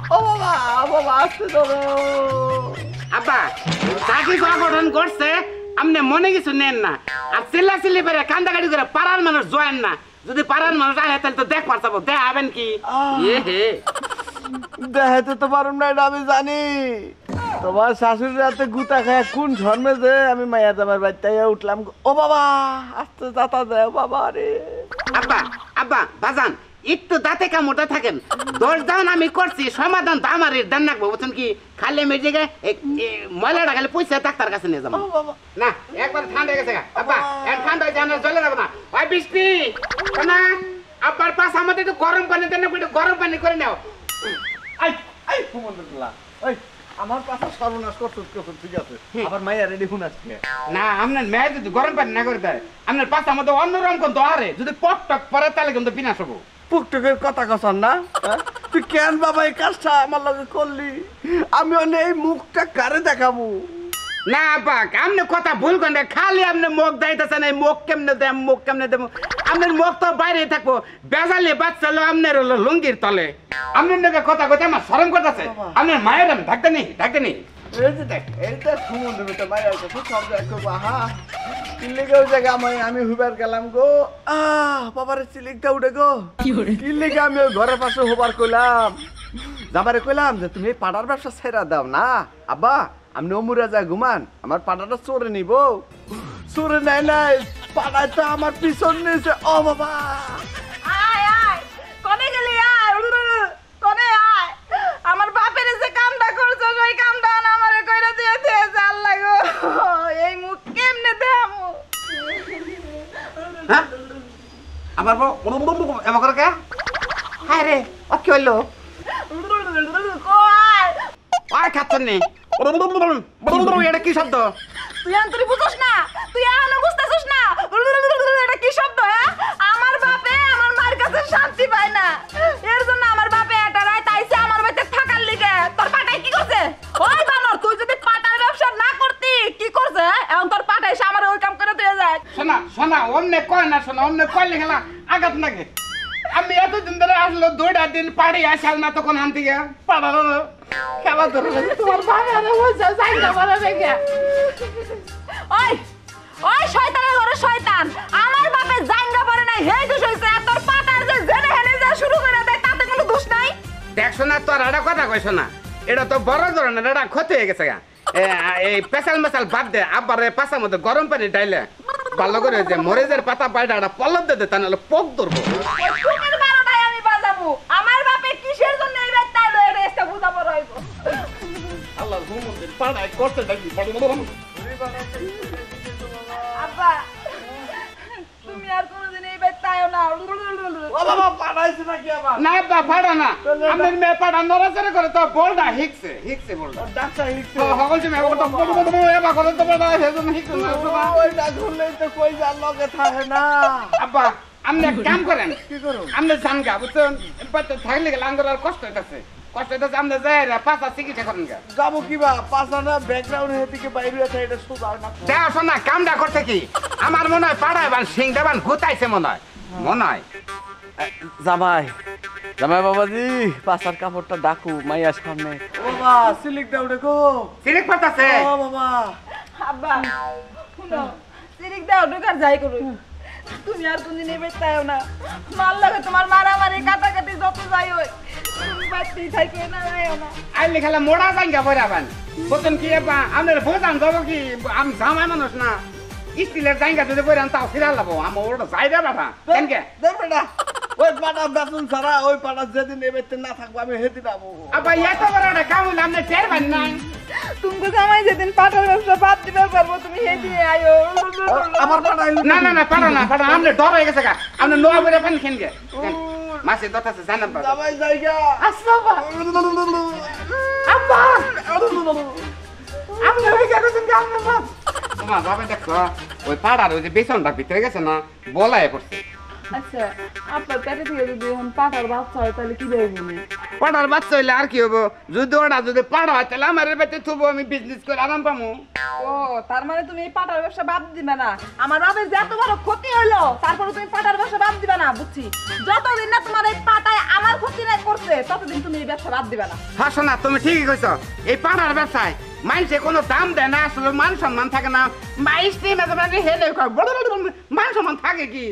ও বাবা বাবা আসতে ধরো আব্বা চাকরি গঠন করছে আপনি মনে কিছু নেন না আর চিল্লা চিল্লি পেরে কান্দাকাটি করে পাড়ার মানুষ জয়েন না যদি পাড়ার মানুষ আহে তাহলে তো দেখ পারতাম দেখাবেন কি দেখাতে তো পারুম না এটা আমি জানি তোমার শাশুড়ি রাতে গুতা খায় কোন ধর্মে যে আমি মায়া জামার বাড়িতে উঠলাম ও বাবা আস্তে যাতা যায় বাবা রে আব্বা আব্বা বাজান একটু দাঁতে কামড়টা থাকেন দোষ দান আমি করছি সমাধান তো আমার দেন রাখবো বুঝছেন কি খালি আমি জায়গায় ময়লাটা খালি পয়সা ডাক্তার কাছে নিয়ে যাবো না একবার ঠান্ডা হয়ে গেছে আব্বা ঠান্ডা হয়ে যায় জলে যাবো না ওই বৃষ্টি না আব্বার পাশ আমাদের একটু গরম পানি দেন একটু গরম পানি করে নাও আমার পাশে সর্বনাশ করছো ঠিক আছে আবার মাইয়া রেডি হুন আজকে না আপনার মেয়ে যদি গরম পানি না করে দেয় আপনার পাশে আমাদের অন্যরকম কোন দোয়ারে যদি পক টক পরে তাহলে কিন্তু বিনাশ হবো পুকটুকের কথা কসন না তুই কেন বাবা এই কাজটা আমার লগে করলি আমি অনেক এই মুখটা কারে দেখাবো না আব্বা আপনি কথা ভুল করেন খালি আপনি মুখ দাইতেছেন এই মুখ কেমনে দেব মুখ কেমনে দেব আপনার মুখ তো বাইরে থাকবো বেজালে বাচ্চা হলো আপনার হলো লুঙ্গির তলে আপনার নাকি কথা কথা আমার শরম করতেছে আপনার মায়ের আমি ডাকতে নেই এই যে দেখ এইটা সুমন দেবে তো মায়ের কাছে সব দেখো আহা কিল্লিকে ওই জায়গা আমি হুবার গেলাম গো বাবারে চিলিকটা উঠে গো কিল্লিকে আমি ওই ঘরের পাশে হুবার কইলাম যাবারে কইলাম যে তুমি এই পাড়ার ব্যবসা ছেড়া দাও না আব্বা আমি অমুরা যা ঘুমান আমার পাড়াটা চোরে নিব চোরে নাই পাড়ায় তো আমার পিছন নিয়েছে ও বাবা আয় আয় কোনে গেলি আয় কোনে আয় আমার বাপের যে কামটা করছো ওই কামটা না আমারে কইরা দিয়েছে জাল লাগো এই মুখ কেমনে দেমু হ্যাঁ আমার বউ এমন করে কে হায় রে ও কি হইলো কই আর খাচ্ছেন নি এটা কি শব্দ তুই আন্তরি বুঝছস না তুই এখনো বুঝতেছস না এটা কি শব্দ হ্যাঁ আমার বাপে আমার মার কাছে শান্তি পায় না এর জন্য আমার বাপে এটা রাত আইছে আমার বাড়িতে থাকার লিগে তোর পাটাই কি করছে ওই বানর তুই যদি পাটার ব্যবসা না করতি কি করছে এখন তোর পাটাই এসে আমার ওই কাম করে দিয়ে যায় শোনা অন্য কয় না শোনা অন্য কইলে খেলা আঘাত লাগে আমি এতদিন ধরে আসলো 2টা দিন পাড়ি আসাল না তখন হান থেকে পাড়ার খেলা ধরে তোমার বাবা বলছে যাই না বলে দেখে ওই ওই শয়তানের ঘরে শয়তান আমার বাপে জাঙ্গা পড়ে নাই হেই দোষ হইছে আর তোর পাটার যে জেনে হেনে যা শুরু করে দেয় তাতে কোনো দোষ নাই দেখ শোনা তোর একটা কথা কইছ না এটা তো বড় ধরনের এটা ক্ষতি হয়ে গেছে এই পেশাল মেশাল বাদ দে আবার পাশার মধ্যে গরম পানি ডাইলে ভালো করে যে মরিচের পাতা পাইটা একটা পল্লব দে তা নাহলে পোক ধরবো তোমার বারোটাই আমি বাজাবো আমার বাপে কিসের জন্য এই রাত তাই লয়ে রেস্টা বুঝাবো রইব আল্লাহর হুমুদের পাড়ায় করতে দেখি আব্বা তুমি আর কোনোদিন এই বাড়িতে আয়ো না ও বাবা পাড়াইছে নাকি আবার না বা পাড়া না আমাদের মেয়ে পাড়া নড়াচড়া করে তো বলটা হিকছে বলটা ডাক্তার হিকছে সকল যে মেয়ে বলটা বড় এবা করে তো বড় সেজন্য হিকছে না ওই না ধরলেই তো কই যার লগে থাকে না আব্বা আপনি এক কাম করেন কি করো আপনি জানগা বুঝছেন বাচ্চা থাকলে গেলে আঙ্গুর আর কষ্ট হইতাছে আপনি যাই পাঁচা চিকিৎসা করেন গা যাবো কিবা পাঁচানা ব্যাকগ্রাউন্ড থেকে বাইরে আছে এটা সোজা না দেখ শোনা কামটা করতে কি আমার মনে হয় পাড়ায় বান সিং দেবান গুতাইছে মনে হয় জামাই বাবাজি পাঁচার কাপড়টা ডাকু মাইয়ার সামনে বাবা সিলিক দাও রে গো সিরিক পাতাছে ও বাবা আব্বা শুনো সিরিক দাও ঢোকার যাই করো তুমি আর কোনদিন এই বাড়িতে আয়ো না মার লাগে তোমার মারামারি কাটাকাটি যত যাই হই তুমি বাড়িতেই থাকো না আয়ো না আইলে খেলা মোড়া জাঙ্গা বইরাবান বলতেন কি আপা আপনার বোঝান যাবো কি আমি জামাই মানুষ না স্টিলের জাঙ্গা যদি বইরান তাও ফিরাল লাবো আমার ওটা যাই রে বাবা কেনকে দেখ বেটা ওই পাটা বেতন ছাড়া ওই পাটা যেদিন এবেতে না থাকবো আমি সেদিন যাবো আপা এত বড় একটা কাম হইলে আপনি টের পান না তুমি জামাই যেদিন পাটার ব্যবসা বাদ দিবে পারবো তুমি সেদিন আয়ো আমার পাটা না পাড়া আপনি ডর হয়ে গেছে গা আপনি লোয়া বইরা পান খেনকে মাসে দতাছে জানাম পাবে জামাই জায়গা আসবা আব্বা আপনি ওই গেছেন কাম না তোমার বাবা দেখো ওই পাড়ার ওই যে বেসনটা ভিতরে গেছে না বলায় পড়ছে আচ্ছা আপনার পেটে থেকে যদি এখন পাটার বাচ্চা হয় তাহলে কি দেবো? পাড়ার বাচ্চা হইলে আর কি হবো? যদি ওটা যদি পাড়া হয় তাহলে আমার বেতে থুবো, আমি বিজনেস করে আরাম পাবো। ও তার মানে তুমি এই পাটার ব্যবসা বাদ দিবে না? আমার বাপের যে এত বড় ক্ষতি হইলো তারপরে তুমি পাটার ব্যবসা বাদ দিবে না, বুঝছি। যতদিন না তোমার এই পাটায় আমার ক্ষতি না করছে ততদিন তুমি এই ব্যবসা বাদ দিবে না। হ্যাঁ শোনা, তুমি ঠিকই কইছো। এই পাড়ার ব্যবসায় মানুষে কোনো দাম দেয় না, আসলে মান সম্মান থাকে না। মান সম্মান থাকে কি?